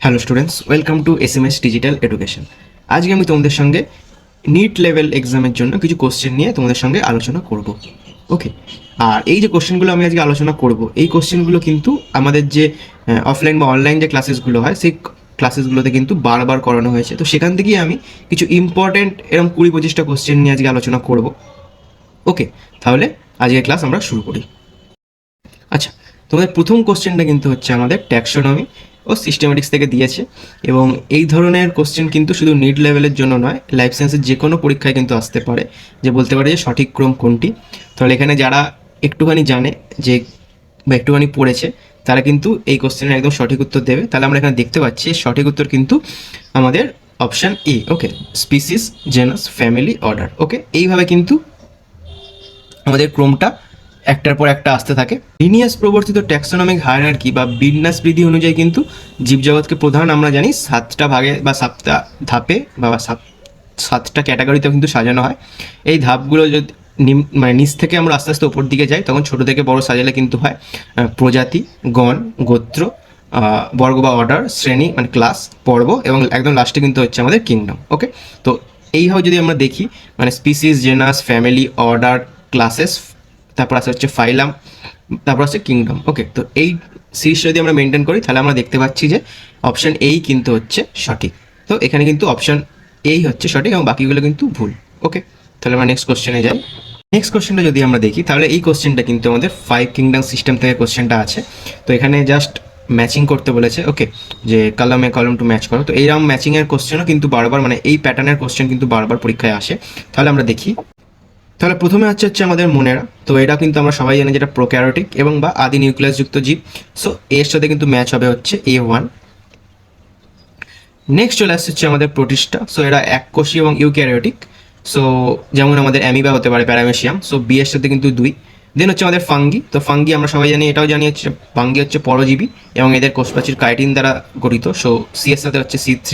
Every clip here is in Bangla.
Hello students, welcome to SMS digital education. আজকে আমি তোমাদের সঙ্গে নিট লেভেল এক্সামের জন্য কিছু কোশ্চেন নিয়ে তোমাদের সঙ্গে আলোচনা করব। ওকে, আর এই যে কোশ্চেনগুলো আমি আজকে আলোচনা করব, এই কোশ্চেনগুলো কিন্তু আমাদের যে অফলাইন বা অনলাইন যে ক্লাসেসগুলো হয় সেই ক্লাসেসগুলোতে কিন্তু বারবার করানো হয়েছে। তো সেখান থেকেই আমি কিছু ইম্পর্টেন্ট এরকম 20-25টা কোশ্চেন নিয়ে আজকে আলোচনা করব। ওকে, তাহলে আজকের ক্লাস আমরা শুরু করি। আচ্ছা, তোমাদের প্রথম কোশ্চেনটা কিন্তু হচ্ছে আমাদের ট্যাক্সোনমি ও সিস্টেমেটিক্স থেকে দিয়েছে, এবং এই ধরনের কোশ্চেন কিন্তু শুধু নিট লেভেলের জন্য নয়, লাইফ সায়েন্সের যে কোনো পরীক্ষায় কিন্তু আসতে পারে, যে বলতে পারে যে সঠিক ক্রম কোনটি। তাহলে এখানে যারা একটুখানি জানে যে বা একটুখানি পড়েছে, তারা কিন্তু এই কোশ্চেনের একদম সঠিক উত্তর দেবে। তাহলে আমরা এখানে দেখতে পাচ্ছি সঠিক উত্তর কিন্তু আমাদের option A. Okay, species, genus, family, order. Okay, এইভাবে কিন্তু আমাদের ক্রমটা একটার পর একটা আসতে থাকে। লিনিয়াস প্রবর্তিত ট্যাক্সোনমিক হায়ারার্কি বা বিন্যাস বিধি অনুযায়ী কিন্তু জীবজগৎকে প্রধান আমরা জানি 7টা ভাগে বা 7টা ধাপে বা 7টা ক্যাটাগরিতে কিন্তু সাজানো হয়। এই ধাপগুলো যদি মানে নিচ থেকে আমরা আস্তে আস্তে ওপর দিকে যাই, তখন ছোট থেকে বড় সাজালে কিন্তু হয় প্রজাতি, গণ, গোত্র, বর্গ বা অর্ডার, শ্রেণী মানে ক্লাস, পর্ব, এবং একদম লাস্টে কিন্তু হচ্ছে আমাদের কিংডম। ওকে, তো এইভাবে যদি আমরা দেখি, মানে species, genus, family, order, classes, তারপর আসে হচ্ছে ফাইলাম, তারপর আসছে কিংডম। ওকে, তো এই সিরিজ যদি আমরা মেনটেন করি, তাহলে আমরা দেখতে পাচ্ছি যে অপশান এই কিন্তু হচ্ছে সঠিক। তো এখানে কিন্তু অপশান এই হচ্ছে সঠিক এবং বাকিগুলো কিন্তু ভুল। ওকে, তাহলে আমরা নেক্সট কোশ্চেনে যাই। নেক্সট কোশ্চেনটা যদি আমরা দেখি, তাহলে এই কোশ্চেনটা কিন্তু আমাদের 5 কিংডম সিস্টেম থেকে কোশ্চেনটা আছে। তো এখানে জাস্ট ম্যাচিং করতে বলেছে। ওকে, যে কলমে কলম টু ম্যাচ করো। তো এইরকম ম্যাচিংয়ের কোশ্চেনও কিন্তু বারবার, মানে এই প্যাটার্নের কোশ্চেন কিন্তু বারবার পরীক্ষায় আসে। তাহলে আমরা দেখি। তাহলে প্রথমে হচ্ছে আমাদের মনেরা। তো এটা কিন্তু আমরা সবাই জানি যেটা প্রোক্যারিওটিক এবং বা আদি নিউক্লিয়াসযুক্ত জীব। সো এর সাথে কিন্তু ম্যাচ হবে হচ্ছে A1। নেক্সট চলে আসছে হচ্ছে আমাদের প্রোটিস্টা। সো এরা এককোষী এবং ইউক্যারিওটিক। সো যেমন আমাদের অ্যামিবা হতে পারে, প্যারামেশিয়াম। সো বি এর সাথে কিন্তু 2। দেন হচ্ছে আমাদের ফাঙ্গি। তো ফাঙ্গি আমরা সবাই জানি, এটাও জানি হচ্ছে ফাঙ্গি হচ্ছে পরজীবী এবং এদের কোষপ্রাচীর কাইটিন দ্বারা গঠিত। সো সি এর সাথে হচ্ছে C3।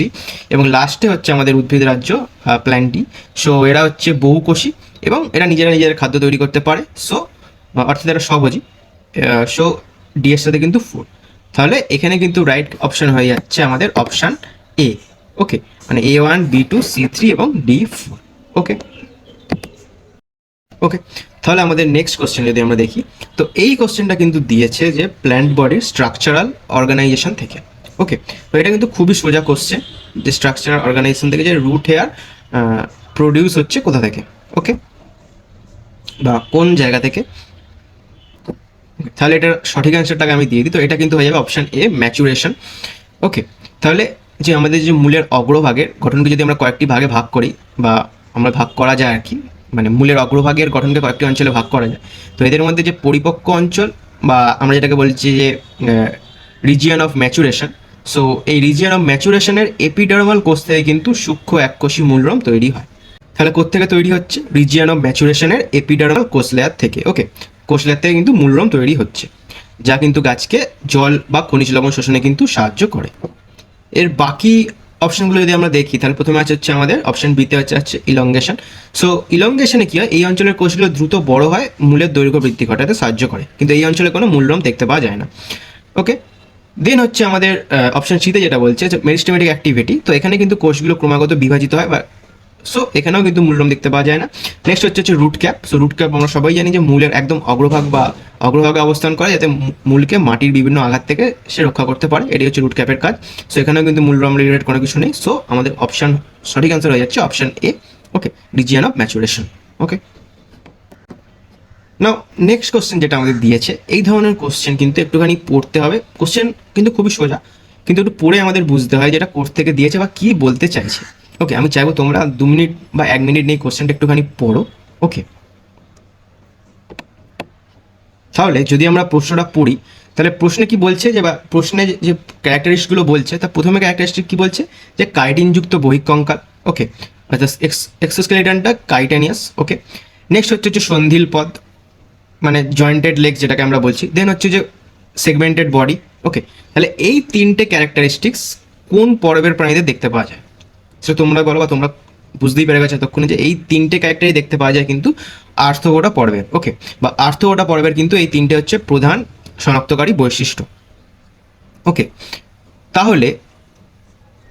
এবং লাস্টে হচ্ছে আমাদের উদ্ভিদ রাজ্য প্ল্যান্টি। সো এরা হচ্ছে বহুকোষী এবং এরা নিজেরা নিজের খাদ্য তৈরি করতে পারে। সো অর্থাৎ এরা স্বভোজী। সো ডি এর সাথে কিন্তু 4। তাহলে এখানে কিন্তু রাইট অপশন হয়ে যাচ্ছে আমাদের অপশান এ। ওকে, মানে A1, B2, C3 এবং D4। ওকে ওকে, তাহলে আমাদের নেক্সট কোশ্চেন যদি আমরা দেখি, তো এই কোশ্চেনটা কিন্তু দিয়েছে যে প্ল্যান্ট বডির স্ট্রাকচারাল অর্গানাইজেশন থেকে। ওকে, তো এটা কিন্তু খুবই সোজা কোশ্চেন, যে স্ট্রাকচারাল অর্গানাইজেশন থেকে যে রুট হেয়ার প্রডিউস হচ্ছে কোথা থেকে। ওকে, বা কোন জায়গা থেকে। তাহলে এটার সঠিক অ্যান্সারটাকে আমি দিয়ে দিই। তো এটা কিন্তু হয়ে যাবে অপশান এ, ম্যাচুরেশন। ওকে, তাহলে যে আমাদের যে মূলের অগ্রভাগের গঠনকে যদি আমরা কয়েকটি ভাগে ভাগ করি, বা আমরা ভাগ করা যায় আর কি, মানে মূলের অগ্রভাগের গঠনকে কয়েকটি অঞ্চলে ভাগ করা যায়। তো এদের মধ্যে যে পরিপক্ক অঞ্চল, বা আমরা যেটাকে বলছি যে রিজিয়ন অফ ম্যাচুরেশন। সো এই রিজিয়ন অফ ম্যাচুরেশনের এপিডার্মাল কোষ থেকে কিন্তু সূক্ষ্ম এককোষী মূলরম তৈরি হয়। তাহলে কোত্থেকে তৈরি হচ্ছে? রিজিয়ন অফ ম্যাচুরেশনের এপিডার্মাল কোষ লেয়ার থেকে। ওকে, কোষ লেয়ার থেকে কিন্তু মূলরম তৈরি হচ্ছে, যা কিন্তু গাছকে জল বা খনিজ লবণ শোষণে কিন্তু সাহায্য করে। এর বাকি অপশনগুলো যদি আমরা দেখি, তাহলে প্রথমে হচ্ছে আমাদের অপশন বিতে হচ্ছে ইলংগেশন। সো ইলংগেশনে কি হয়? এই অঞ্চলের কোষগুলো দ্রুত বড় হয়, মূলের দৈর্ঘ্য বৃদ্ধি ঘটাতে সাহায্য করে, কিন্তু এই অঞ্চলে কোনো মূলরম দেখতে পাওয়া যায় না। ওকে, দেন হচ্ছে আমাদের অপশন সিতে যেটা বলছে মেরিস্টেমেটিক অ্যাক্টিভিটি। তো এখানে কিন্তু কোষগুলো ক্রমাগত বিভাজিত হয়, বা সো এখানেও কিন্তু মূলরম দেখতে পাওয়া যায় না। নেক্সট হচ্ছে root cap. So root cap আমরা সবাই জানি যে মূলের একদম অগ্রভাগ বা অগ্রভাগে অবস্থান করে, যাতে মূলকে মাটির বিভিন্ন আঘাত থেকে সে রক্ষা করতে পারে। এটি হচ্ছে রুট ক্যাপের কাজ। সো এখানেও কিন্তু মূলরম রিলেটেড কোনো কিছু নেই। সো আমাদের অপশন সঠিক অ্যান্সার হয়ে যাচ্ছে option A. Okay, region of maturation. Okay, now next question যেটা আমাদের দিয়েছে, এই ধরনের কোশ্চেন কিন্তু একটুখানি পড়তে হবে। কোশ্চেন কিন্তু খুবই সোজা, কিন্তু একটু পড়ে আমাদের বুঝতে হয় যেটা কোর্স থেকে দিয়েছে বা কী বলতে চাইছে। ওকে, আমি চাইবো তোমরা 2 মিনিট বা 1 মিনিট নিয়ে কোশ্চেনটা একটুখানি পড়ো। ওকে, তাহলে যদি আমরা প্রশ্নটা পড়ি, তাহলে প্রশ্নে কি বলছে, যে বা প্রশ্নে যে ক্যারেক্টারিস্টিকগুলো বলছে, তা প্রথমে ক্যারেক্টারিস্টিক কি বলছে, যে কাইটিনযুক্ত বহিঃকঙ্কাল। ওকে, অর্থাৎ এক্সোস্কেলেটনটা কাইটেনিয়াস। ওকে, নেক্সট হচ্ছে সন্ধিল পদ, মানে জয়েন্টেড লেগস যেটাকে আমরা বলছি। দেন হচ্ছে যে সেগমেন্টেড বডি। ওকে, তাহলে এই 3টে ক্যারেক্টারিস্টিক্স কোন পর্বের প্রাণীদের দেখতে পাওয়া যায়? সো তোমরা বলো, বা তোমরা বুঝতেই পেরে গেছো এতক্ষণে যে এই 3টে ক্যারেক্টারই দেখতে পাওয়া যায় কিন্তু আর্থ্রোপোডা পর্বের। ওকে, বা আর্থ্রোপোডা পর্বের কিন্তু এই 3টে হচ্ছে প্রধান শনাক্তকারী বৈশিষ্ট্য। ওকে, তাহলে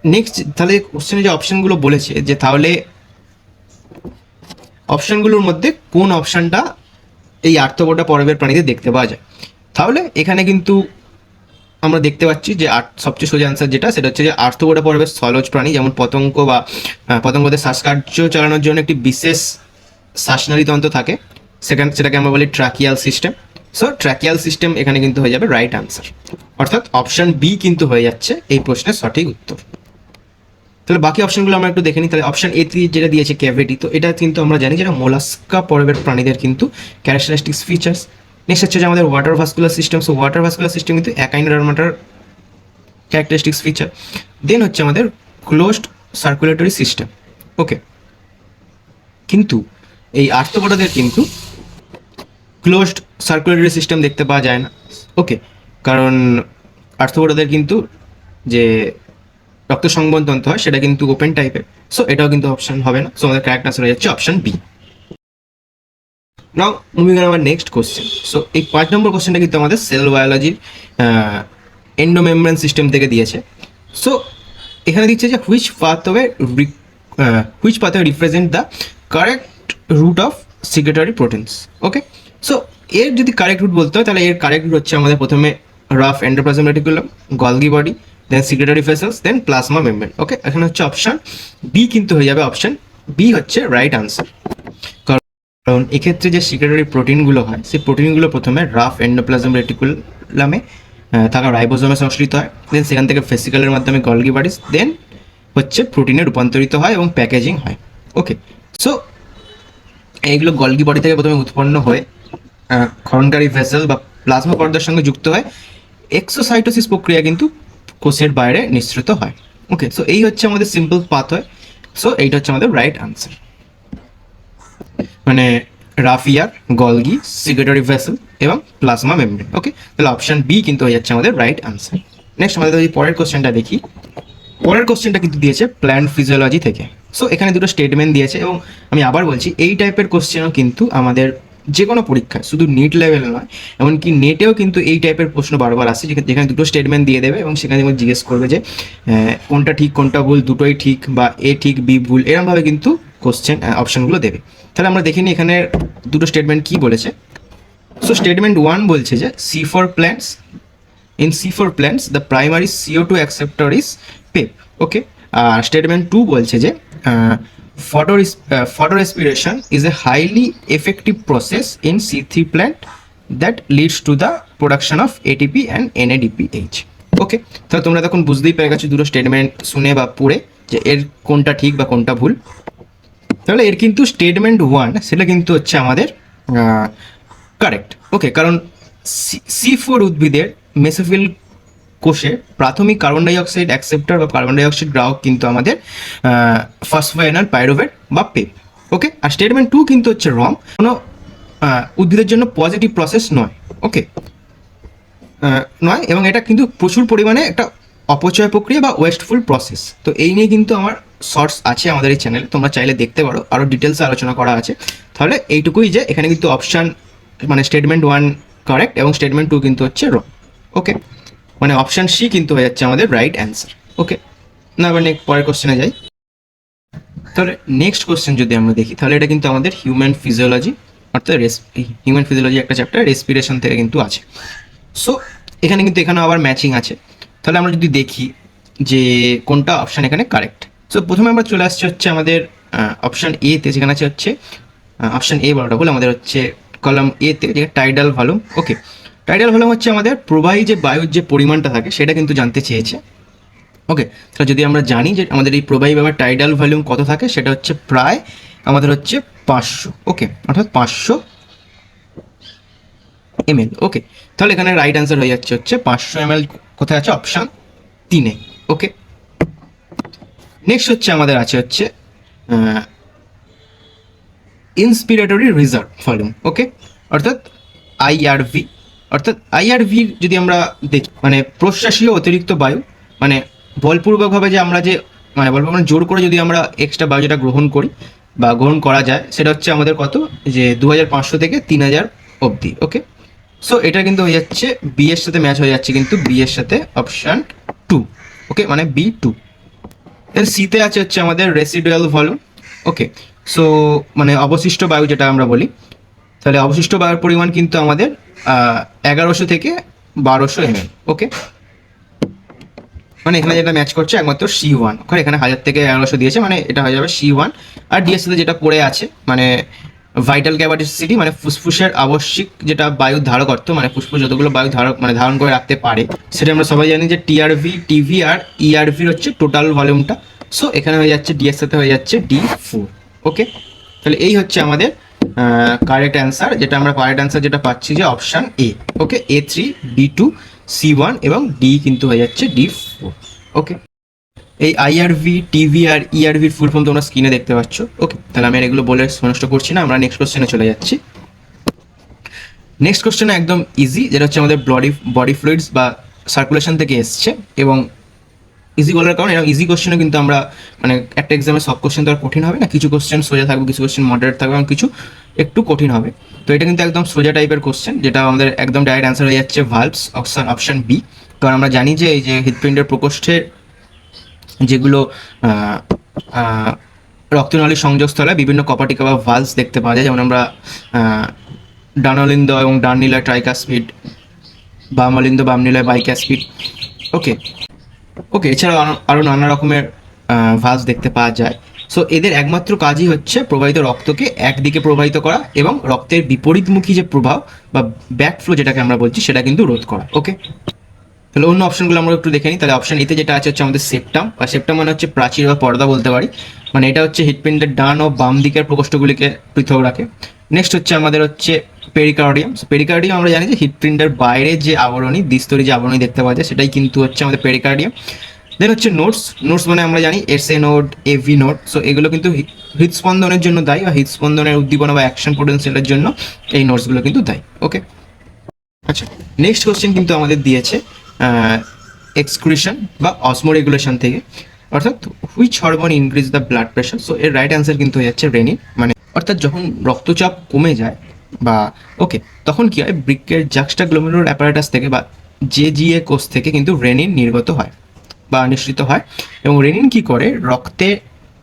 নেক্সট তাহলে কোশ্চেনে যে অপশনগুলো বলেছে যে তাহলে অপশনগুলোর মধ্যে কোন অপশনটা এই আর্থ্রোপোডা পর্বের প্রাণীতে দেখতে পাওয়া যায়। তাহলে এখানে কিন্তু আমরা দেখতে পাচ্ছি যে সবচেয়ে সোজা আনসার যেটা সেটা হচ্ছে যে আর্থ্রোপোডা পর্বের স্থলজ প্রাণী যেমন পতঙ্গ বা পতঙ্গদের শ্বাসকার্য চালানোর জন্য একটি বিশেষ শ্বাসনালীতন্ত্র থাকে, সেটাকে আমরা বলি tracheal system. So tracheal system এখানে কিন্তু হয়ে যাবে রাইট আনসার, অর্থাৎ অপশন বি কিন্তু হয়ে যাচ্ছে এই প্রশ্নের সঠিক উত্তর। তাহলে বাকি অপশনগুলো আমরা একটু দেখে নিই। তাহলে অপশন এ যেটা দিয়েছে ক্যাভিটি, তো এটা কিন্তু আমরা জানি যেটা মোলাস্কা পর্বের প্রাণীদের কিন্তু ক্যারেক্টারিস্টিক্স ফিচার্স। নেক্সট হচ্ছে যে আমাদের water vascular system, so water vascular system কিন্তু অ্যাকাইনোডার্মাটার ক্যারেক্টারিস্টিক্স ফিচার। দেন হচ্ছে আমাদের ক্লোজড সার্কুলেটরি সিস্টেম। ওকে, কিন্তু এই আর্থ্রোপোডাদের কিন্তু ক্লোজড সার্কুলেটরি সিস্টেম দেখতে পাওয়া যায় না। ওকে, কারণ আর্থ্রোপোডাদের কিন্তু যে রক্ত সংবহন তন্ত্র হয় সেটা কিন্তু ওপেন টাইপের, সো এটাও কিন্তু অপশন হবে না। সো আমাদের কারেক্ট আনসার হয়ে যাচ্ছে option B. Now moving on our next question. So এই 5 নম্বর কোশ্চেনটা কিন্তু আমাদের সেল বায়োলজির এন্ডোমেমব্রেন সিস্টেম থেকে দিয়েছে। সো এখানে দিচ্ছে যে which pathway represent the correct route of secretory proteins. Okay, so এর যদি কারেক্ট রুট বলতে হয় তাহলে এর কারেক্ট রুট হচ্ছে আমাদের প্রথমে rough endoplasm reticulum, Golgi body, then secretory vessels, then plasma membrane. Okay, এখানে হচ্ছে অপশন বি কিন্তু হয়ে যাবে, অপশন বি হচ্ছে রাইট আনসার। কারণ এক্ষেত্রে যে সিক্রেটরি প্রোটিনগুলো হয় সেই প্রোটিনগুলো প্রথমে রাফ এন্ডোপ্লাজম রেটিকুলামে থাকা রাইবোজোমে সংশ্লিষ্ট হয়, দেন সেখান থেকে ভেসিকলের মাধ্যমে গলগি বডিস, দেন হচ্ছে প্রোটিনে রূপান্তরিত হয় এবং প্যাকেজিং হয়। ওকে, সো এইগুলো গলগি বডি থেকে প্রথমে উৎপন্ন হয়ে ক্ষরণকারী ভেসেল বা প্লাজমা পর্দার সঙ্গে যুক্ত হয়। এক্সোসাইটোসিস প্রক্রিয়া কিন্তু কোষের বাইরে নিঃসৃত হয়। ওকে, সো এই হচ্ছে আমাদের সিম্পল পাথওয়ে। সো এইটা হচ্ছে আমাদের রাইট আনসার, মানে রাফিয়ার, গলগি, সিক্রেটরি ভেসেল এবং প্লাজমা মেমব্রেন। ওকে, তাহলে অপশন বি কিন্তু হয়ে যাচ্ছে আমাদের রাইট আনসার। নেক্সট আমাদের যদি পরের কোশ্চেনটা দেখি, পরের কোশ্চেনটা কিন্তু দিয়েছে প্ল্যান্ট ফিজিওলজি থেকে। সো এখানে দুটো স্টেটমেন্ট দিয়েছে এবং আমি আবার বলছি এই টাইপের কোশ্চেনও কিন্তু আমাদের যে কোনো পরীক্ষায়, শুধু নিট লেভেল নয়, এমনকি নেটেও কিন্তু এই টাইপের প্রশ্ন বারবার আসে, যেখানে দুটো স্টেটমেন্ট দিয়ে দেবে এবং সেখানে জিজ্ঞেস করবে যে কোনটা ঠিক কোনটা ভুল, দুটোই ঠিক বা এ ঠিক বি ভুল, এরকমভাবে কিন্তু কোশ্চেন অপশনগুলো দেবে। তাহলে আমরা দেখিনি এখানে দুটো স্টেটমেন্ট কি বলেছে। সো স্টেটমেন্ট 1 বলছে যে in C4 plants the primary CO2 acceptor is PEP. Okay, আর স্টেটমেন্ট 2 বলছে যে photorespiration is a highly effective process in C3 plant that leads to the production of ATP and NADPH. ওকে, তাহলে তোমরা তখন বুঝতেই পেরে গেছো দুটো স্টেটমেন্ট শুনে বা পড়ে যে এর কোনটা ঠিক বা কোনটা ভুল। তাহলে এর কিন্তু স্টেটমেন্ট 1 সেটা কিন্তু হচ্ছে আমাদের কারেক্ট। ওকে, কারণ C4 উদ্ভিদের মেসোফিল কোষে প্রাথমিক কার্বন ডাইঅক্সাইড অ্যাকসেপ্টর বা কার্বন ডাইঅক্সাইড গ্রাহক কিন্তু আমাদের ফসফোএনাল পাইরুভেট বা পেপ। ওকে, আর স্টেটমেন্ট 2 কিন্তু হচ্ছে রং, কোনো উদ্ভিদের জন্য পজিটিভ প্রসেস নয়। ওকে, নয়, এবং এটা কিন্তু প্রচুর পরিমাণে একটা অপচয় প্রক্রিয়া বা ওয়েস্টফুল প্রসেস। তো এই নিয়ে কিন্তু আমার শর্টস আছে আমাদের এই চ্যানেলে, তোমরা চাইলে দেখতে পারো, আরও ডিটেলসে আলোচনা করা আছে। তাহলে এইটুকুই যে এখানে কিন্তু অপশান মানে স্টেটমেন্ট 1 কারেক্ট এবং স্টেটমেন্ট 2 কিন্তু হচ্ছে রং। ওকে, মানে অপশান সি কিন্তু হয়ে যাচ্ছে আমাদের রাইট অ্যান্সার। ওকে, না এবার পরের কোশ্চেনে যাই। তাহলে নেক্সট কোশ্চেন যদি আমরা দেখি তাহলে এটা কিন্তু আমাদের হিউম্যান ফিজিওলজি, অর্থাৎ হিউম্যান ফিজিওলজি একটা চ্যাপ্টার রেসপিরেশন থেকে কিন্তু আছে। সো এখানে কিন্তু এখানেও আবার ম্যাচিং আছে। তাহলে আমরা যদি দেখি যে কোনটা অপশান এখানে কারেক্ট। সো প্রথমে আমরা চলে আসছি হচ্ছে আমাদের অপশান এতে, যেখানে আছে হচ্ছে অপশান এ বলাটা বলে আমাদের হচ্ছে কলাম এতে, যে টাইডাল ভলিউম। ওকে, টাইডাল ভলিউম হচ্ছে আমাদের প্রবাহী যে বায়ুর যে পরিমাণটা থাকে সেটা কিন্তু জানতে চেয়েছে। ওকে, তাহলে যদি আমরা জানি যে আমাদের এই প্রবাহী ব্যাপার টাইডাল ভলিউম কত থাকে, সেটা হচ্ছে প্রায় আমাদের হচ্ছে 500। ওকে, অর্থাৎ 500 ml। ওকে, তাহলে এখানে রাইট অ্যান্সার হয়ে যাচ্ছে হচ্ছে 500 ml। কোথায় আছে? অপশান 3-এ। ওকে, নেক্সট হচ্ছে আমাদের আছে হচ্ছে ইন্সপিরেটরি রিজার্ভ ভলিউম। ওকে, অর্থাৎ আইআরভি। অর্থাৎ আইআরভির যদি আমরা দেখি মানে প্রশ্বাসীয় অতিরিক্ত বায়ু, মানে বলপূর্বকভাবে যে আমরা যে মানে বলপূর্বক জোর করে যদি আমরা এক্সট্রা বায়ু যেটা গ্রহণ করি বা গ্রহণ করা যায়, সেটা হচ্ছে আমাদের কত, যে 2500 থেকে 3000 অবধি। ওকে, সো এটা কিন্তু হয়ে যাচ্ছে বি এর সাথে ম্যাচ হয়ে যাচ্ছে, কিন্তু বি এর সাথে অপশান 2। ওকে, মানে B2। এর সিতে আছে হচ্ছে আমাদের রেসিডুয়াল ভলিউম। ওকে, সো মানে অবশিষ্ট বায়ু যেটা আমরা বলি, তাহলে অবশিষ্ট বায়ুর পরিমাণ কিন্তু আমাদের 1100 থেকে 1200 ml। ওকে, মানে এখানে যেটা ম্যাচ করছে একমাত্র C1, ওখানে এখানে 1000 থেকে 1100 দিয়েছে, মানে এটা হয়ে যাবে C1। আর ডিএসসিতে যেটা পড়ে আছে মানে ভাইটাল ক্যাপাসিটি, মানে ফুসফুসের আবশ্যিক যেটা বায়ু ধারকত্ব, মানে ফুসফুস যতগুলো বায়ু ধারণ করে রাখতে পারে, সেটা আমরা সবাই জানি যে টিআরভি, টিভি আর ইআরভি হচ্ছে টোটাল ভলিউমটা। সো এখানে হয়ে যাচ্ছে ডিএসসিতে হয়ে যাচ্ছে D4। ওকে, তাহলে এই হচ্ছে আমাদের কারেক্ট অ্যান্সার, যেটা আমরা কারেক্ট অ্যান্সার যেটা পাচ্ছি যে option A. Okay, A3, B2, C1 এবং ডি কিন্তু হয়ে যাচ্ছে D4। ওকে, এই আইআরভি, টিভি আর ইআরভির ফুল ফর্ম তোমরা স্ক্রিনে দেখতে পাচ্ছ। ওকে, তাহলে আমি আর এগুলো বলে নষ্ট করছি না, আমরা নেক্সট কোশ্চেনে চলে যাচ্ছি। নেক্সট কোশ্চেন একদম ইজি, যেটা হচ্ছে আমাদের বডি ফ্লুইডস বা সার্কুলেশন থেকে এসছে। এবং ইজি বলার কারণ এরকম ইজি কোশ্চেনে কিন্তু আমরা মানে একটা এক্সামে সব কোশ্চেন তো আর কঠিন হবে না, কিছু কোশ্চেন সোজা থাকবে, কিছু কোশ্চেন মডারেট থাকবে এবং কিছু একটু কঠিন হবে। তো এটা কিন্তু একদম সোজা টাইপের কোশ্চেন, যেটা আমাদের একদম ডাইরেক্ট অ্যান্সার হয়ে যাচ্ছে ভালভস, অপশন বি। কারণ আমরা জানি যে এই যে হৃৎপিণ্ডের প্রকোষ্ঠের যেগুলো রক্তনালী সংযোগস্থলে বিভিন্ন কপাটিকা বা ভালভস দেখতে পাওয়া যায়, যেমন আমরা ডানালিন্দ এবং ডাননীলয় ট্রাইকাসপিড, বামলিন্দ বামনীলয় বাইকাসপিড। ওকে, ওকে, এছাড়াও আরও নানা রকমের ভালভস দেখতে পাওয়া যায়। সো এদের একমাত্র কাজই হচ্ছে প্রবাহিত রক্তকে একদিকে প্রবাহিত করা এবং রক্তের বিপরীতমুখী যে প্রবাহ বা ব্যাক ফ্লো যেটাকে আমরা বলছি সেটা কিন্তু রোধ করা। ওকে, তাহলে অন্য অপশনগুলো আমরা একটু দেখে নিই। তাহলে অপশন এতে যেটা আছে হচ্ছে আমাদের সেপ্টাম, বা সেপ্টাম মানে হচ্ছে প্রাচীর বা পর্দা বলতে পারি, মানে এটা হচ্ছে হৃৎপিণ্ডের ডান ও বাম দিকের প্রকোষ্ঠগুলিকে পৃথক রাখে। নেক্সট হচ্ছে আমাদের হচ্ছে পেরিকার্ডিয়াম। পেরিকার্ডিয়াম আমরা জানি যে হৃৎপিণ্ডের বাইরে যে আবরণী, দ্বিস্তরী যে আবরণী দেখতে পাওয়া যায়, সেটাই কিন্তু হচ্ছে আমাদের পেরিকার্ডিয়াম। দেন হচ্ছে নোটস। নোটস মানে আমরা জানি SA note, AV note. So এগুলো কিন্তু হৃদস্পন্দনের জন্য দায়ী, বা হৃদস্পন্দনের উদ্দীপনা বা অ্যাকশন পোটেনশিয়ালের জন্য এই নোটসগুলো কিন্তু দায়ী। ওকে, আচ্ছা, নেক্সট কোশ্চেন কিন্তু আমাদের দিয়েছে এক্সক্রিশন বা অসমোরেগুলেশন থেকে, অর্থাৎ which hormone increase the blood pressure. So এর রাইট অ্যান্সার কিন্তু হয়ে যাচ্ছে রেনিন। মানে অর্থাৎ যখন রক্তচাপ কমে যায় বা ওকে, তখন কি হয়, বৃক্কের জাক্সটাগ্লোমেরুলার অ্যাপারেটাস থেকে বা জেজিএ কোষ থেকে কিন্তু রেনিন নির্গত হয় বা নিঃসৃত হয়। এবং রেনিন কি করে, রক্তে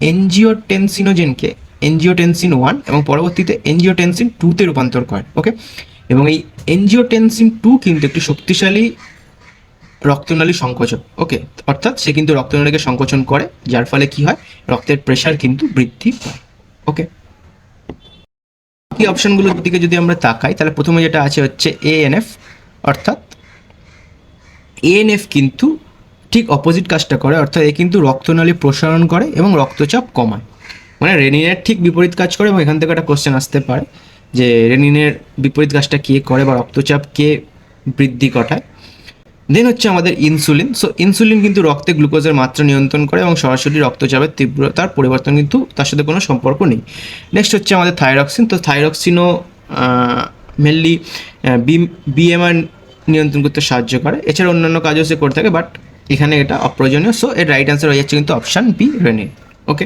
এনজিওটেনসিনোজেনকে এনজিওটেনসিন 1 এবং পরবর্তীতে এনজিওটেনসিন 2-তে রূপান্তর করে। ওকে, এবং এই এনজিওটেনসিন 2 কিন্তু একটি শক্তিশালী রক্তনালী সংকোচন। ওকে, অর্থাৎ সে কিন্তু রক্তনালীকে সংকোচন করে, যার ফলে কি হয়, রক্তের প্রেশার কিন্তু বৃদ্ধি পায়। ওকে, এই অপশনগুলোর দিকে যদি আমরা তাকাই, তাহলে প্রথমে যেটা আছে হচ্ছে এএনএফ, অর্থাৎ এএনএফ কিন্তু ঠিক অপোজিট কাজটা করে, অর্থাৎ এ কিন্তু রক্তনালী প্রসারণ করে এবং রক্তচাপ কমায়, মানে রেনিনের ঠিক বিপরীত কাজ করে। এবং এখান থেকে একটা কোশ্চেন আসতে পারে যে রেনিনের বিপরীত কাজটা কে করে বা রক্তচাপ কে বৃদ্ধি ঘটায়। দেন হচ্ছে আমাদের ইনসুলিন। সো ইনসুলিন কিন্তু রক্তে গ্লুকোজের মাত্রা নিয়ন্ত্রণ করে এবং সরাসরি রক্তচাপের তীব্রতার পরিবর্তন কিন্তু তার সাথে কোনো সম্পর্ক নেই। নেক্সট হচ্ছে আমাদের থাইরক্সিন। তো থাইরক্সিনও মেনলি বিএমআর নিয়ন্ত্রণ করতে সাহায্য করে, এছাড়া অন্যান্য কাজও সে করে থাকে, বাট এখানে এটা অপ্রয়োজনীয়। সো এর রাইট অ্যান্সার হয়ে যাচ্ছে কিন্তু অপশান বি, রেনিন। ওকে,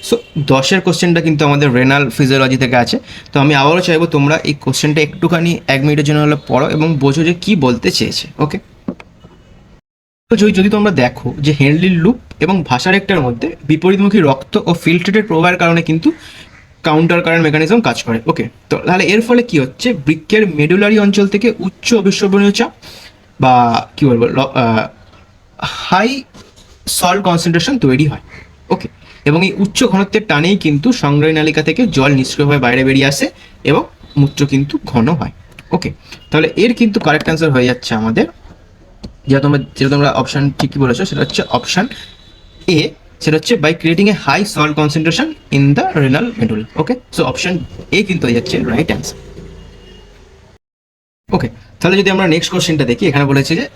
সো 10-এর কোশ্চেনটা কিন্তু আমাদের রেনাল ফিজিওলজি থেকে আছে। তো আমি আবারও চাইবো তোমরা এই কোশ্চেনটা একটুখানি 1 মিনিটের জন্য হলে পড়ো এবং বোঝো যে কী বলতে চেয়েছে। ওকে, তো যদি তোমরা দেখো যে হেনলির লুপ এবং ভাষারেক্টার মধ্যে বিপরীতমুখী রক্ত ও ফিল্ট্রেটেড প্রবাহের কারণে কিন্তু কাউন্টার কারেন্ট মেকানিজম কাজ করে। ওকে, তো তাহলে এর ফলে কি হচ্ছে, বৃক্কের মেডুলারি অঞ্চল থেকে উচ্চ অবিশ্রবণীয় চাপ বা কী বলবো হাই সল্ট কনসেন্ট্রেশন তৈরি হয়। ওকে, এবং এই উচ্চ ঘনত্বের টানেই কিন্তু সংগ্রহী নালিকা থেকে জল নিষ্ক্রিয়ভাবে বাইরে বেরিয়ে আসে এবং মূত্র কিন্তু ঘন হয়। ওকে, তাহলে এর কিন্তু কারেক্ট অ্যান্সার হয়ে যাচ্ছে আমাদের, যেটা তোমরা অপশান ঠিকই বলেছো, সেটা হচ্ছে অপশান এ, সেটা হচ্ছে by creating a high salt concentration in the renal medulla. Okay, so option A কিন্তু হয়ে যাচ্ছে রাইট অ্যান্সার। ওকে, তাহলে যদি আমরা নেক্সট কোশ্চেনটা দেখি, এখানে বলেছে যে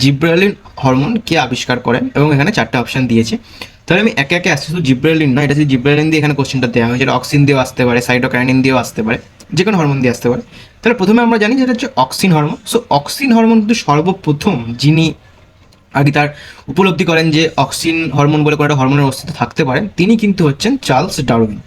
জিব্রেলিন হরমোন কে আবিষ্কার করেন, এবং এখানে 4টা অপশান দিয়েছে। তাহলে আমি একে একে আসছি, শুধু জিব্রেলিন নয়, এটা যদি জিব্রেলিন দিয়ে এখানে কোশ্চেনটা দেওয়া হয়েছে, এটা অক্সিন দিয়েও আসতে পারে, সাইটোকাইনিন দিয়েও আসতে পারে, যে কোনো হরমোন দিয়ে আসতে পারে। তাহলে প্রথমে আমরা জানি যেটা হচ্ছে auxin hormone. So auxin hormone কিন্তু সর্বপ্রথম যিনি আগে তার উপলব্ধি করেন যে অক্সিন হরমোন বলে কোনো একটা হরমোনের অস্তিত্ব থাকতে পারে, তিনি কিন্তু হচ্ছেন চার্লস ডারউইন।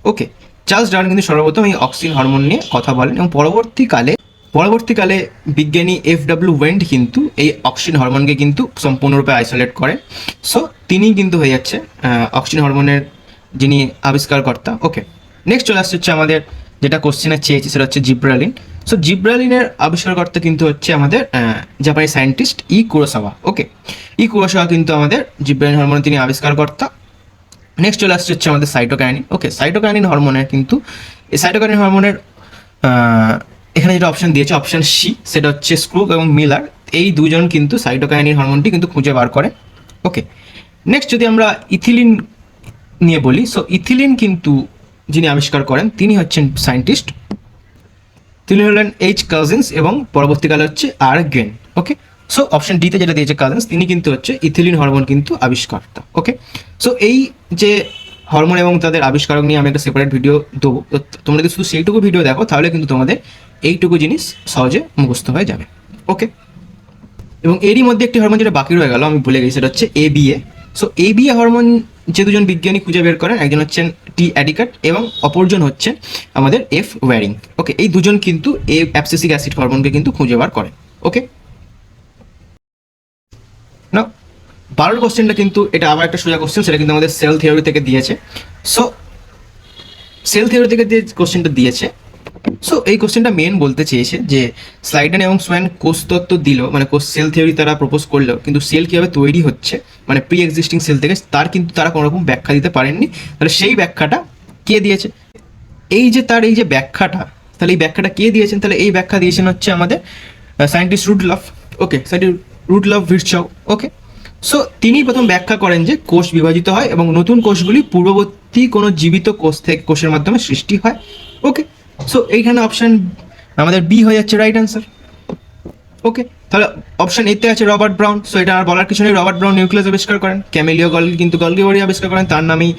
ওকে, চার্লস ডারউইন কিন্তু সর্বপ্রথম এই অক্সিন হরমোন নিয়ে কথা বলেন এবং পরবর্তীকালে পরবর্তীকালে বিজ্ঞানী FW ওয়েন্ড কিন্তু এই অক্সিন হরমোনকে কিন্তু সম্পূর্ণরূপে আইসোলেট করে। সো তিনি কিন্তু হয়ে যাচ্ছে অক্সিন হরমোনের যিনি আবিষ্কারকর্তা। ওকে, নেক্সট চলে আসছে হচ্ছে আমাদের যেটা কোশ্চেনে চেয়েছি সেটা হচ্ছে জিব্রালিন। সো জিব্রালিনের আবিষ্কারকর্তা কিন্তু হচ্ছে আমাদের জাপানি সায়েন্টিস্ট কুরোসাওয়া। ওকে, কুরোসাওয়া কিন্তু আমাদের জিব্রালিন হরমোন তিনি আবিষ্কারকর্তা। নেক্সট চলে আসছে হচ্ছে আমাদের সাইটোকাইনিন। ওকে, সাইটোকাইনিন হরমোনের কিন্তু এই সাইটোকাইনিন হরমোনের এখানে যেটা অপশন দিয়েছে অপশন সি, সেটা হচ্ছে স্ক্রুপ এবং মিলার, এই দুজন কিন্তু সাইটোকাইনিন হরমোনটি কিন্তু খুঁজে বার করে। ওকে, নেক্সট যদি আমরা ইথিলিন নিয়ে বলি, সো ইথিলিন কিন্তু যিনি আবিষ্কার করেন তিনি হচ্ছেন সায়েন্টিস্ট, তিনি হলেন কাজিন্স এবং পরবর্তীকালে হচ্ছে গ্রেন। ওকে, সো অপশন ডিতে যেটা দিয়েছে কাজিন্স, তিনি কিন্তু হচ্ছে ইথিলিন হরমোন কিন্তু আবিষ্কর্তা। ওকে, সো এই যে হরমোন এবং তাদের আবিষ্কারক নিয়ে আমি একটা সেপারেট ভিডিও দেবো, তো তোমরা যদি শুধু সেইটুকু ভিডিও দেখো তাহলে কিন্তু তোমাদের এইটুকু জিনিস সহজে মুখস্থ হয়ে যাবে। ওকে, এবং এরই মধ্যে একটি হরমোন যেটা বাকি রয়ে গেল আমি ভুলে গেছি, সেটা হচ্ছে ABA। সো ABA হরমোন যে দুজন বিজ্ঞানী খুঁজে বের করেন, একজন হচ্ছেন T. অ্যাডিকাট এবং অপরজন হচ্ছেন আমাদের F. ওয়ারিং। ওকে, এই দুজন কিন্তু অ্যাবসিসিক অ্যাসিড হরমোনকে কিন্তু খুঁজে বার করেন। ওকে, না 12 কোশ্চেনটা কিন্তু এটা আবার একটা সোজা কোশ্চেন, সেটা কিন্তু আমাদের সেল থিওরি থেকে দিয়েছে। সো সেল থিওরি থেকে যে কোশ্চেনটা দিয়েছে, সো এই কোশ্চেনটা মেন বলতে চেয়েছে যে স্লাইডেন এবং সোয়ান কোষতত্ত্ব দিল, মানে কোষ সেল থিওরি তারা প্রপোজ করলো, কিন্তু সেল কীভাবে তৈরি হচ্ছে মানে প্রি এক্সিস্টিং সেল থেকে, তার কিন্তু তারা কোনো রকম ব্যাখ্যা দিতে পারেননি। তাহলে সেই ব্যাখ্যাটা কে দিয়েছে? এই যে তার এই যে ব্যাখ্যাটা, তাহলে এই ব্যাখ্যাটা কে দিয়েছেন? তাহলে এই ব্যাখ্যা দিয়েছেন হচ্ছে আমাদের সায়েন্টিস্ট রুডলফ। ওকে, সায়েন্টিস্ট রুডলফ ভিরচাউ। ওকে, সো তিনি প্রথম ব্যাখ্যা করেন যে কোষ বিভাজিত হয় এবং নতুন কোষগুলি পূর্ববর্তী কোনো জীবিত কোষের মাধ্যমে সৃষ্টি হয়। ওকে, সো এইখানে অপশন আমাদের বি হয়ে যাচ্ছে রাইট অ্যান্সার। ওকে, তাহলে অপশন এতে আছে রবার্ট ব্রাউন। সো এটা আর বলার কিছু নেই, রবার্ট ব্রাউন নিউক্লিয়াস আবিষ্কার করেন। ক্যামেলিও গলগি কিন্তু গলগি বডি আবিষ্কার করেন, তার নামেই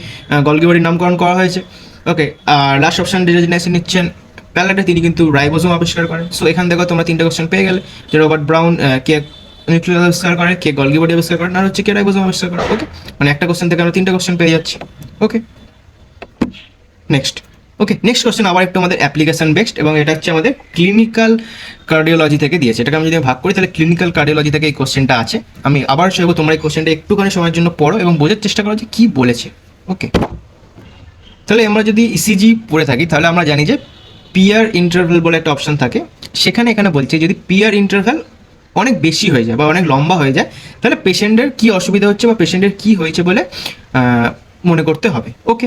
গলগি বডির নামকরণ করা হয়েছে। ওকে, আর লাস্ট অপশন ডিজিনেশন নিচ্ছেন প্যালেটে, তিনি কিন্তু রাইবোসোম আবিষ্কার করেন। সো এখান থেকে তোমরা 3টে কোশ্চেন পেয়ে গেলে, যে রবার্ট ব্রাউন কে নিউক্লিয়াস আবিষ্কার করে, কে গলগি বডি আবিষ্কার করেন, আর হচ্ছে কে রাইবোসোম আবিষ্কার করে। ওকে, মানে একটা কোশ্চেন থেকে আমরা 3টে কোশ্চেন পেয়ে যাচ্ছি। ওকে, নেক্সট। ওকে, নেক্সট কোশ্চেন আবার একটু আমাদের অ্যাপ্লিকেশন বেসড, এবং এটা হচ্ছে আমাদের ক্লিনিক্যাল কার্ডিওলজি থেকে দিয়েছে। এটাকে আমি যদি ভাগ করি তাহলে ক্লিনিক্যাল কার্ডিওলজি থেকে এই কোশ্চেনটা আছে। আমি আবার চাইবো তোমরা এই কোশ্চেনটা একটুখানি সময়ের জন্য পড়ো এবং বোঝার চেষ্টা করো যে কী বলেছে। ওকে, তাহলে আমরা যদি ইসিজি পড়ে থাকি তাহলে আমরা জানি যে পিয়ার ইন্টারভ্যাল বলে একটা অপশন থাকে। সেখানে এখানে বলছে যদি পিয়ার ইন্টারভ্যাল অনেক বেশি হয়ে যায় বা অনেক লম্বা হয়ে যায়, তাহলে পেশেন্টের কী অসুবিধা হচ্ছে বা পেশেন্টের কী হয়েছে বলে মনে করতে হবে। ওকে,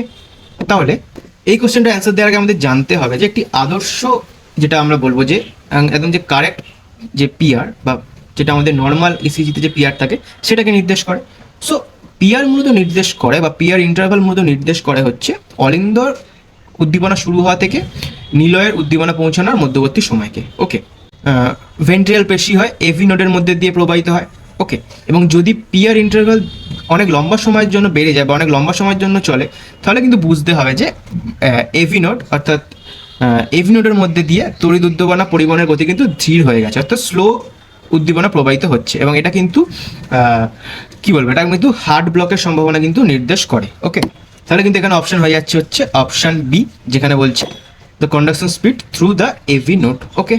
তাহলে এই কোশ্চেনটা অ্যান্সার দেওয়ার আগে আমাদের জানতে হবে যে একটি আদর্শ, যেটা আমরা বলবো যে একদম যে কারেক্ট যে পিয়ার বা যেটা আমাদের নর্মাল ইসিজিতে যে পিয়ার থাকে সেটাকে নির্দেশ করে। সো পিয়ার মূলত নির্দেশ করে বা পিয়ার ইন্টারভাল মূলত নির্দেশ করে হচ্ছে অলিন্দর উদ্দীপনা শুরু হওয়া থেকে নিলয়ের উদ্দীপনা পৌঁছানোর মধ্যবর্তী সময়কে। ওকে, ভেন্ট্রিয়াল পেশি হয় এভি নোডের মধ্যে দিয়ে প্রবাহিত হয়। ওকে, এবং যদি পিয়ার ইন্টারভাল অনেক লম্বা সময়ের জন্য বেড়ে যায় বা অনেক লম্বা সময়ের জন্য চলে, তাহলে কিন্তু বুঝতে হবে যে এভি নোড অর্থাৎ এভি নোডের মধ্যে দিয়ে তড়িৎ উদ্দীপনা পরিবহনের গতি কিন্তু ধীর হয়ে গেছে, অর্থাৎ স্লো উদ্দীপনা প্রবাহিত হচ্ছে, এবং এটা কিন্তু কি বলবো, এটা কিন্তু হার্ট ব্লকের সম্ভাবনা কিন্তু নির্দেশ করে। ওকে, তাহলে কিন্তু এখানে অপশন হয়ে যাচ্ছে হচ্ছে অপশন বি, যেখানে বলছে the conduction speed through the AV node. Okay,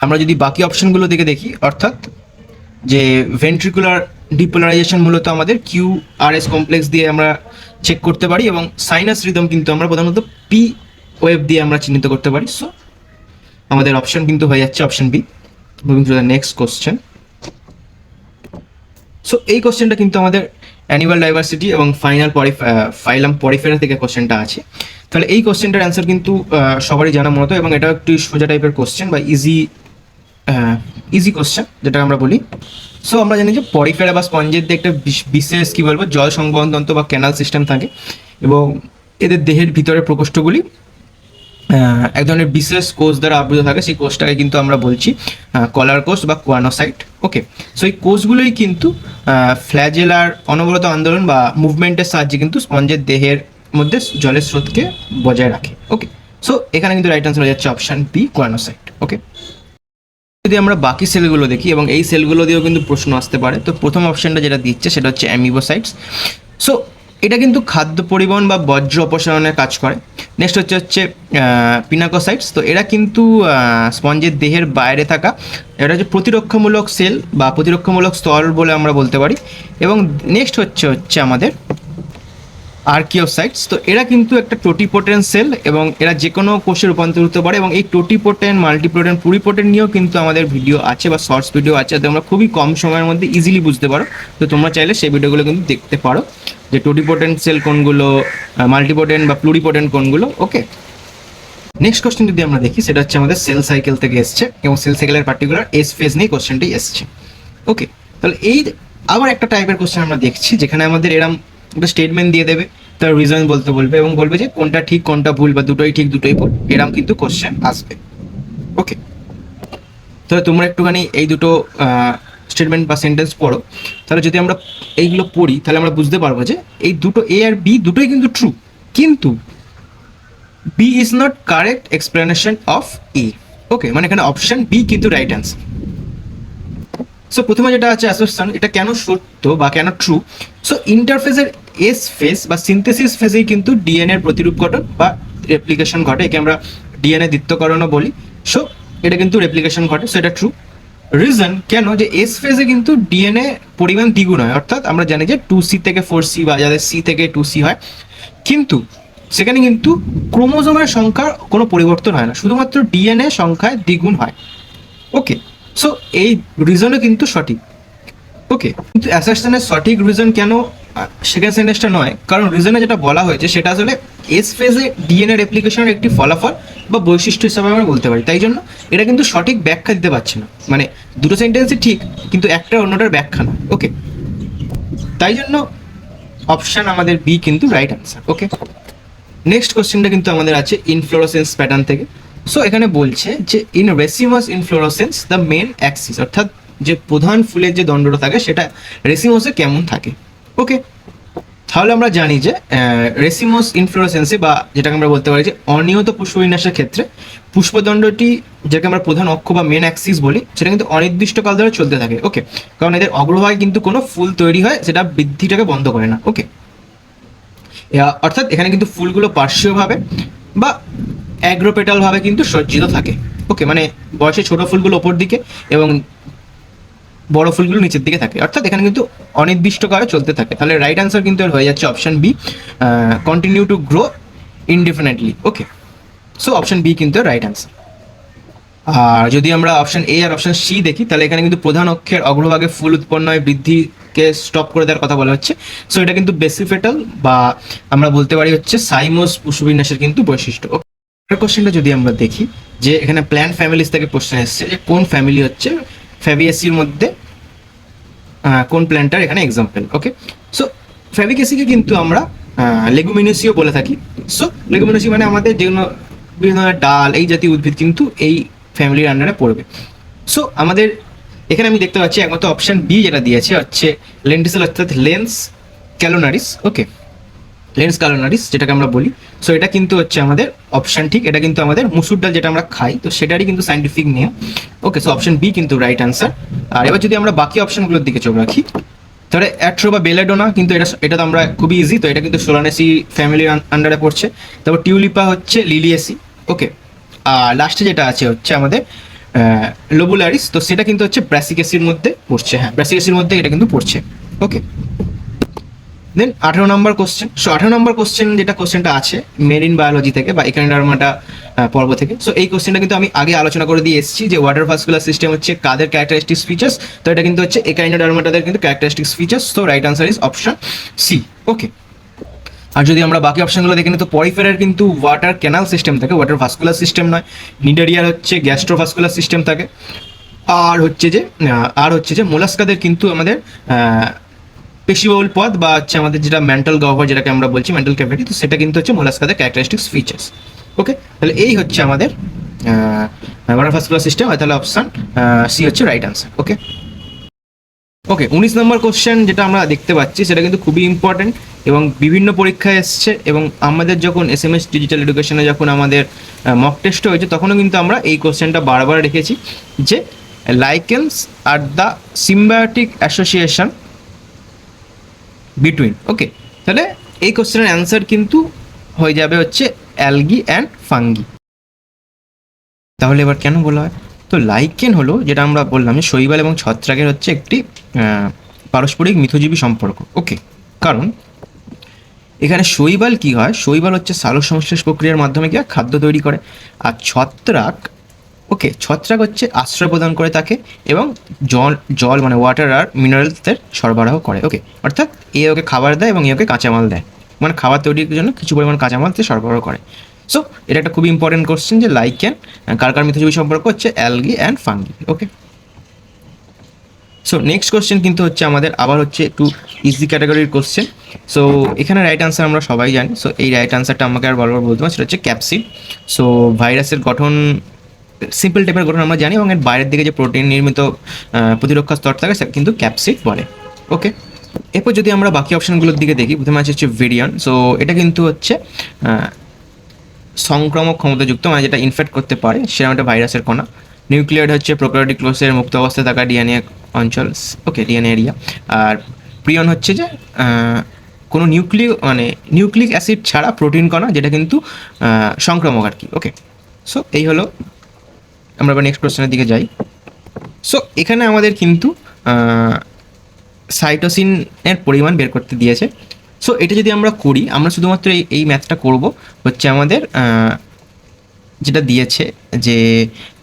আমরা যদি বাকি অপশনগুলো দিকে দেখি, অর্থাৎ যে ভেন্ট্রিকুলার ডিপোলারাইজেশন মূলত আমাদের QRS কমপ্লেক্স দিয়ে আমরা চেক করতে পারি, এবং সাইনাস রিদম কিন্তু আমরা প্রধানত P ওয়েভ দিয়ে আমরা চিহ্নিত করতে পারি। সো আমাদের অপশন কিন্তু হয়ে যাচ্ছে option B. Moving to the next question. So এই কোশ্চেনটা কিন্তু আমাদের অ্যানিমাল ডাইভার্সিটি এবং ফাইলাম পরিফেরা থেকে কোশ্চেনটা আছে। তাহলে এই কোশ্চেনটার অ্যান্সার কিন্তু সবারই জানা মতো, এবং এটা একটু সোজা টাইপের কোশ্চেন বা ইজি কোশ্চেন যেটা আমরা বলি। সো আমরা জানি যে পরিফেরা বা স্পঞ্জের দিয়ে একটা বিশেষ কী বলবো জল সংবহন তন্ত্র বা ক্যানাল সিস্টেম থাকে, এবং এদের দেহের ভিতরের প্রকোষ্ঠগুলি এক ধরনের বিশেষ কোষ দ্বারা আবৃত থাকে। সেই কোষটাকে কিন্তু আমরা বলছি কলার কোষ বা কোয়ানোসাইট। ওকে, সো এই কোষগুলোই কিন্তু ফ্ল্যাজেলার অনবরত আন্দোলন বা মুভমেন্টের সাহায্যে কিন্তু স্পঞ্জের দেহের মধ্যে জলের স্রোতকে বজায় রাখে। ওকে, সো এখানে কিন্তু রাইট আনসার হয়ে যাচ্ছে অপশন বি, কোয়ানোসাইট। ওকে, যদি আমরা বাকি সেলগুলো দেখি, এবং এই সেলগুলো দিয়েও কিন্তু প্রশ্ন আসতে পারে, তো প্রথম অপশনটা যেটা দিচ্ছে সেটা হচ্ছে অ্যামিবোসাইটস। সো এটা কিন্তু খাদ্য পরিবহন বা বর্জ্য অপসারণের কাজ করে। নেক্সট হচ্ছে পিনাকোসাইটস। তো এরা কিন্তু স্পঞ্জের দেহের বাইরে থাকা, এটা হচ্ছে প্রতিরক্ষামূলক সেল বা প্রতিরক্ষামূলক স্তর বলে আমরা বলতে পারি। এবং নেক্সট হচ্ছে আমাদের আর্কিওসাইটস। তো এরা কিন্তু একটা টোটিপোটেন্ট সেল এবং এরা যে কোনো কোষে রূপান্তরিত হতে পারে। এবং এই টোটিপোটেন্ট, মাল্টিপোটেন্ট, প্লুরিপোটেন্ট নিয়েও কিন্তু আমাদের ভিডিও আছে বা শর্টস ভিডিও আছে, তোমরা খুবই কম সময়ের মধ্যে ইজিলি বুঝতে পারো। তো তোমরা চাইলে সেই ভিডিওগুলো কিন্তু দেখতে পারো, যে টোটিপোটেন্ট সেল কোনগুলো, মাল্টিপোটেন্ট বা প্লুরিপোটেন্ট কোনগুলো। ওকে, নেক্সট কোশ্চেন যদি আমরা দেখি, সেটা হচ্ছে আমাদের সেল সাইকেল থেকে এসছে এবং সেল সাইকেলের পার্টিকুলার এস ফেজ নিয়ে কোশ্চেনটি এসছে। ওকে, তাহলে এই আবার একটা টাইপের কোশ্চেন আমরা দেখছি, যেখানে আমাদের এরম একটা স্টেটমেন্ট দিয়ে দেবে, তার রিজন বলতে বলবে এবং বলবে যে কোনটা ঠিক কোনটা ভুল বা দুটোই ঠিক দুটোই ভুল, এরম কিন্তু কোশ্চেন আসবে। ওকে, তাহলে তোমরা একটুখানি এই দুটো স্টেটমেন্ট বা সেন্টেন্স পড়ো। তাহলে যদি আমরা এইগুলো পড়ি তাহলে আমরা বুঝতে পারবো যে এই দুটো এ আর বি দুটোই কিন্তু ট্রু, কিন্তু B is not correct explanation of A. Okay, মানে এখানে অপশন বি কিন্তু রাইট অ্যান্সার। সো প্রথমে যেটা আছে অ্যাসার্শন, এটা কেন সত্য বা কেন ট্রু। সো ইন্টারফেসের এস ফেজ বা সিনথেসিস ফেজেই কিন্তু ডিএনএর প্রতিরূপ গঠন বা রেপ্লিকেশন ঘটে, একে আমরা ডিএনএ দ্বিত্বকরণও বলি। সো এটা কিন্তু রেপ্লিকেশন ঘটে, সো এটা ট্রু। রিজন কেন, যে এস ফেজে কিন্তু ডিএনএ পরিমাণ দ্বিগুণ হয়, অর্থাৎ আমরা জানি যে 2C থেকে 4C বা যাদের C থেকে 2C হয়, কিন্তু সেখানে কিন্তু ক্রোমোজোমের সংখ্যার কোনো পরিবর্তন হয় না, শুধুমাত্র ডিএনএ সংখ্যায় দ্বিগুণ হয়। ওকে, সো এই রিজনও কিন্তু সঠিক। ওকে, কিন্তু অ্যাসারশনের সঠিক রিজন কেন সেকেন্ড সেন্টেন্সটা নয়, কারণ রিজনে যেটা বলা হয়েছে সেটা আসলে এস ফেজে ডিএনএ রেপ্লিকেশনের একটি ফলাফল বা বৈশিষ্ট্য হিসাবে আমরা বলতে পারি। তাই জন্য এটা কিন্তু সঠিক ব্যাখ্যা দিতে পারছে না, মানে দুটো সেন্টেন্সই ঠিক কিন্তু একটা অন্যটার ব্যাখ্যা না। ওকে, তাই জন্য অপশন আমাদের বি কিন্তু রাইট অ্যান্সার। ওকে, নেক্সট কোশ্চেনটা কিন্তু আমাদের আছে ইনফ্লোরোসেন্স প্যাটার্ন থেকে। সো এখানে বলছে যে ইন রেসিমাস ইনফ্লোরোসেন্স দ্য মেন অ্যাক্সিস, অর্থাৎ যে প্রধান ফুলের যে দণ্ডটা থাকে সেটা রেসিমোসে কেমন থাকে। ওকে, তাহলে আমরা জানি যে রেসিমোস ইনফ্লোরোসেন্সে বা যেটাকে আমরা বলতে পারি যে অনিয়ত পুষ্পবিন্যাসের ক্ষেত্রে পুষ্পদণ্ডটি, যেটাকে আমরা প্রধান অক্ষ বা মেন অ্যাক্সিস বলি, সেটা কিন্তু অনির্দিষ্টকাল ধরে চলতে থাকে। ওকে, কারণ এদের অগ্রভাগে কিন্তু কোনো ফুল তৈরি হয়, সেটা বৃদ্ধিটাকে বন্ধ করে না। ওকে, অর্থাৎ এখানে কিন্তু ফুলগুলো পার্শ্বীয়ভাবে বা অ্যাগ্রোপেটালভাবে কিন্তু সজ্জিত থাকে। ওকে, মানে বয়সে ছোট ফুলগুলো ওপর দিকে এবং বড় ফুলগুলো নিচের দিকে থাকে, অর্থাৎ এখানে কিন্তু অনির্দিষ্টকালে চলতে থাকে। তাহলে রাইট অ্যান্সার কিন্তু হয়ে যাচ্ছে option B, continue to grow indefinitely. Okay, so option B কিন্তু রাইট অ্যান্সার। আর যদি আমরা অপশন এ আর অপশন সি দেখি, তাহলে এখানে কিন্তু প্রধান অক্ষের অগ্রভাগে ফুল উৎপন্ন হয় বৃদ্ধিকে স্টপ করে দেওয়ার কথা বলা হচ্ছে। সো এটা কিন্তু বেসিফেটাল বা আমরা বলতে পারি হচ্ছে সাইমোস পুষ্পবিন্যাসের কিন্তু বৈশিষ্ট্য। কোশ্চেনটা যদি আমরা দেখি, যে এখানে প্ল্যান্ট ফ্যামিলিজ থেকে কোশ্চেন এসছে যে কোন ফ্যামিলি হচ্ছে ফ্যাবিয়েসির মধ্যে কোন প্ল্যান্টার এখানে এক্সাম্পল। ওকে, সো ফ্যাবিকেসিকে কিন্তু আমরা লেগুমিনোসিও বলে থাকি। সো লেগুমিনোসি মানে আমাদের যেগুলো বিভিন্ন ধরনের ডাল এই জাতীয় উদ্ভিদ কিন্তু এই ফ্যামিলির আন্ডারে পড়বে। সো আমাদের এখানে আমি দেখতে পাচ্ছি একমাত্র অপশন বি যেটা দিয়েছে হচ্ছে লেন্টিসেল, অর্থাৎ লেন্স ক্যালোনারিস। ওকে, লেন্স ক্যালোনারিস যেটাকে আমরা বলি। সো এটা কিন্তু হচ্ছে আমাদের অপশন ঠিক, এটা কিন্তু আমাদের মুসুর ডাল যেটা আমরা খাই, তো সেটারই কিন্তু সাইন্টিফিক নেম। ওকে, সো অপশন বি কিন্তু রাইট অ্যান্সার। আর এবার যদি আমরা বাকি অপশনগুলোর দিকে চোখ রাখি, তাহলে অ্যাট্রো বা বেলেডোনা, কিন্তু এটা তো আমরা খুবই ইজি, তো এটা কিন্তু সোলানেসি ফ্যামিলির আন্ডারে পড়ছে। তারপর টিউলিপা হচ্ছে লিলিয়েসি। ওকে, আর লাস্টে যেটা আছে হচ্ছে আমাদের লোবুলারিস, তো সেটা কিন্তু হচ্ছে ব্রাসিকেসির মধ্যে পড়ছে। হ্যাঁ, ব্রাসিকেসির মধ্যে এটা কিন্তু পড়ছে। ওকে, দেন 18 নম্বর কোশ্চেন। সো 18 নম্বর কোশ্চেন যেটা কোশ্চেনটা আছে মেরিন বায়োলজি থেকে বা একাইনোডার্মাটা পর্ব থেকে। সো এই কোশ্চেনটা কিন্তু আমি আগে আলোচনা করে দিয়ে এসেছি যে ওয়াটার ভাস্কুলার সিস্টেম হচ্ছে কাদের ক্যারেক্টারিস্টিক্স ফিচার্স, তো এটা কিন্তু হচ্ছে একাইনোডার্মাটাদের কিন্তু ক্যারেক্টারিস্টিক্স ফিচার্স। তো right answer is option C. Okay, আর যদি আমরা বাকি অপশনগুলো দেখি, তো পরিফেরার কিন্তু ওয়াটার ক্যানাল সিস্টেম থাকে, ওয়াটার ভাস্কুলার সিস্টেম নয়। নিডারিয়ার হচ্ছে গ্যাস্ট্রোভাস্কুলার সিস্টেম থাকে। আর হচ্ছে যে মোলাস্কাদের কিন্তু আমাদের পেশিবহুল পথ বা হচ্ছে আমাদের যেটা মেন্টাল গহ্বর যেটাকে আমরা বলছি মেন্টাল ক্যাভিটি, তো সেটা কিন্তু হচ্ছে মোলাস্কাদের ক্যারেক্টারিস্টিক্স ফিচার্স। ওকে, তাহলে এই হচ্ছে আমাদের ওয়াটার ভাস্কুলার সিস্টেম, তাহলে অপশন সি হচ্ছে রাইট আনসার। ওকে, ওকে 19 নম্বর কোশ্চেন যেটা আমরা দেখতে পাচ্ছি সেটা কিন্তু খুবই ইম্পর্টেন্ট এবং বিভিন্ন পরীক্ষায় এসছে, এবং আমাদের যখন SMS ডিজিটাল এডুকেশনে যখন আমাদের মক টেস্ট হয়েছে তখনও কিন্তু আমরা এই কোশ্চেনটা বারবার রেখেছি যে lichens are the symbiotic association between. Okay, তাহলে এই কোশ্চেনের অ্যান্সার কিন্তু হয়ে যাবে হচ্ছে অ্যালগি অ্যান্ড ফাঙ্গি। তাহলে এবার কেন বলা হয়? তো লাইকেন হলো, যেটা আমরা বললাম যে শৈবাল এবং ছত্রাকের হচ্ছে একটি পারস্পরিক মিথজীবী সম্পর্ক। ওকে, কারণ এখানে শৈবাল কি হয়, শৈবাল হচ্ছে সালোক সংশ্লেষ প্রক্রিয়ার মাধ্যমে কি হয়, খাদ্য তৈরি করে। আর ছত্রাক, ওকে, ছত্রাক হচ্ছে আশ্রয় প্রদান করে তাকে এবং জল জল মানে ওয়াটার আর মিনারেলসের সরবরাহ করে। ওকে, অর্থাৎ এ ওকে খাবার দেয় এবং এ ওকে কাঁচামাল দেয়, মানে খাবার তৈরির জন্য কিছু পরিমাণ কাঁচামাল সে সরবরাহ করে। সো এটা একটা খুবই ইম্পর্টেন্ট কোশ্চেন যে লাইকেন কার কার মিথজীবী সম্পর্ক হচ্ছে algae and fungi. Okay, so next question কিন্তু হচ্ছে আমাদের আবার হচ্ছে একটু ইজি ক্যাটাগরির কোশ্চেন। সো এখানে রাইট আনসার আমরা সবাই জানি। সো এই রাইট আনসারটা আমাকে আর বারবার বলতে হবে, সেটা হচ্ছে ক্যাপসিড। সো ভাইরাসের গঠন সিম্পল টাইপের গঠন আমরা জানি, এবং এর বাইরের দিকে যে প্রোটিন নির্মিত প্রতিরক্ষা স্তর থাকে সেটা কিন্তু ক্যাপসিড বলে। ওকে, এরপর যদি আমরা বাকি অপশনগুলোর দিকে দেখি, প্রথমে আছে হচ্ছে ভেরিয়ান। সো এটা কিন্তু হচ্ছে সংক্রামক ক্ষমতাযুক্ত, মানে যেটা ইনফেক্ট করতে পারে সেরকম একটা ভাইরাসের কণা। নিউক্লিয়েড হচ্ছে প্রোক্যারিওটিক কোষের মুক্ত অবস্থায় থাকা ডিএনএ অঞ্চল, ওকে, ডিএনএ এরিয়া। আর প্রিয়ন হচ্ছে যে কোনো নিউক্লিক অ্যাসিড ছাড়া প্রোটিন কণা, যেটা কিন্তু সংক্রামক আর কি। ওকে, সো এই হলো। আমরা এবার নেক্সট কোশ্চেনের দিকে যাই। সো এখানে আমাদের কিন্তু সাইটোসিনের পরিমাণ বের করতে দিয়েছে। সো এটা যদি আমরা করি, আমরা শুধুমাত্র এই ম্যাথটা করব হচ্ছে আমাদের যেটা দিয়েছে যে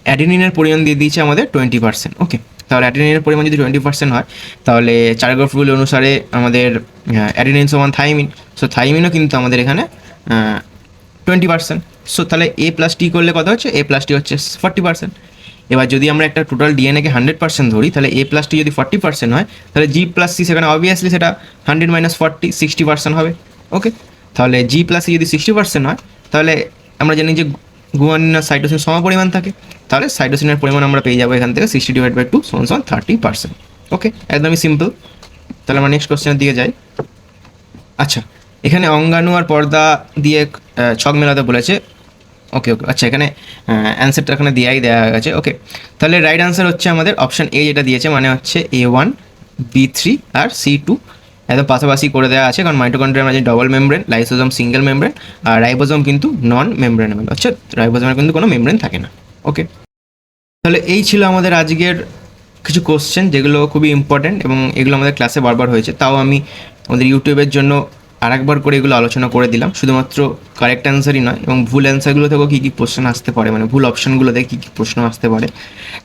অ্যাডেনিনের পরিমাণ দিয়ে দিয়েছে আমাদের 20%। ওকে, তাহলে অ্যাডেনিনের পরিমাণ যদি 20% হয়, তাহলে চার্গাফ রুল অনুসারে আমাদের অ্যাডেনিন সমান থাইমিন। সো থাইমিনও কিন্তু আমাদের এখানে 20%। সো তাহলে এ প্লাস টি করলে কত হচ্ছে, এ প্লাস টি হচ্ছে 40%। এবার যদি আমরা একটা টোটাল ডিএনএকে 100% ধরি, তাহলে এ প্লাস টি যদি 40% হয়, তাহলে জি প্লাস সি সেখানে অবভিয়াসলি সেটা 100 - 40 60% হবে। ওকে, তাহলে জি প্লাস সি যদি 60% হয়, তাহলে আমরা জানি যে গুয়ানিন আর সাইটোসিন সম পরিমাণ থাকে, তাহলে সাইটোসিনের পরিমাণ আমরা পেয়ে যাবো এখান থেকে 60/2 = 30%। ওকে, একদমই সিম্পল। তাহলে আমরা নেক্সট কোশ্চেনের দিকে যাই। আচ্ছা, এখানে অঙ্গাণু আর পর্দা দিয়ে ছক মেলাতে বলেছে। ওকে ওকে, আচ্ছা, এখানে অ্যান্সারটা এখানে দেওয়া গেছে। ওকে, তাহলে রাইট আনসার হচ্ছে আমাদের অপশান এ, যেটা দিয়েছে, মানে হচ্ছে A1, B3 আর C2 একদম পাশাপাশি করে দেওয়া আছে, কারণ মাইটোকন্ড্রিয়া মানে double membrane, lysosome single membrane, আর রাইবোজোম কিন্তু নন মেমব্রেনেবল, হচ্ছে রাইবোজোমের কিন্তু কোনো মেমব্রেন থাকে না। ওকে, তাহলে এই ছিল আমাদের আজকের কিছু কোশ্চেন, যেগুলো খুবই ইম্পর্ট্যান্ট এবং এগুলো আমাদের ক্লাসে বারবার হয়েছে। তাও আমি আমাদের ইউটিউবের জন্য আরেকবার করে এগুলো আলোচনা করে দিলাম, শুধুমাত্র কারেক্ট অ্যান্সারই নয়, এবং ভুল অ্যান্সারগুলো থেকেও কী কী প্রশ্ন আসতে পারে, মানে ভুল অপশানগুলো থেকে কী কী প্রশ্ন আসতে পারে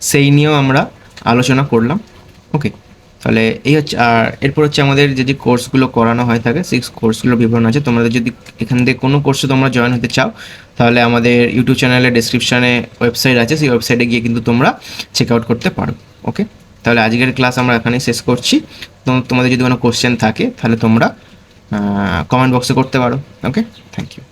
সেই নিয়েও আমরা আলোচনা করলাম। ওকে, তাহলে এই হচ্ছে। আর এরপর হচ্ছে আমাদের যে কোর্সগুলো করানো হয়ে থাকে, সেই কোর্সগুলোর বিবরণ আছে। তোমাদের যদি এখান থেকে কোনো কোর্সে তোমরা জয়েন হতে চাও, তাহলে আমাদের ইউটিউব চ্যানেলের ডেসক্রিপশানে ওয়েবসাইট আছে, সেই ওয়েবসাইটে গিয়ে কিন্তু তোমরা চেক আউট করতে পারো। ওকে, তাহলে আজকের ক্লাস আমরা এখানেই শেষ করছি। তোমাদের যদি কোনো কোশ্চেন থাকে, তাহলে তোমরা কমেন্ট বক্সে করতে পারো। ওকে, থ্যাংক ইউ।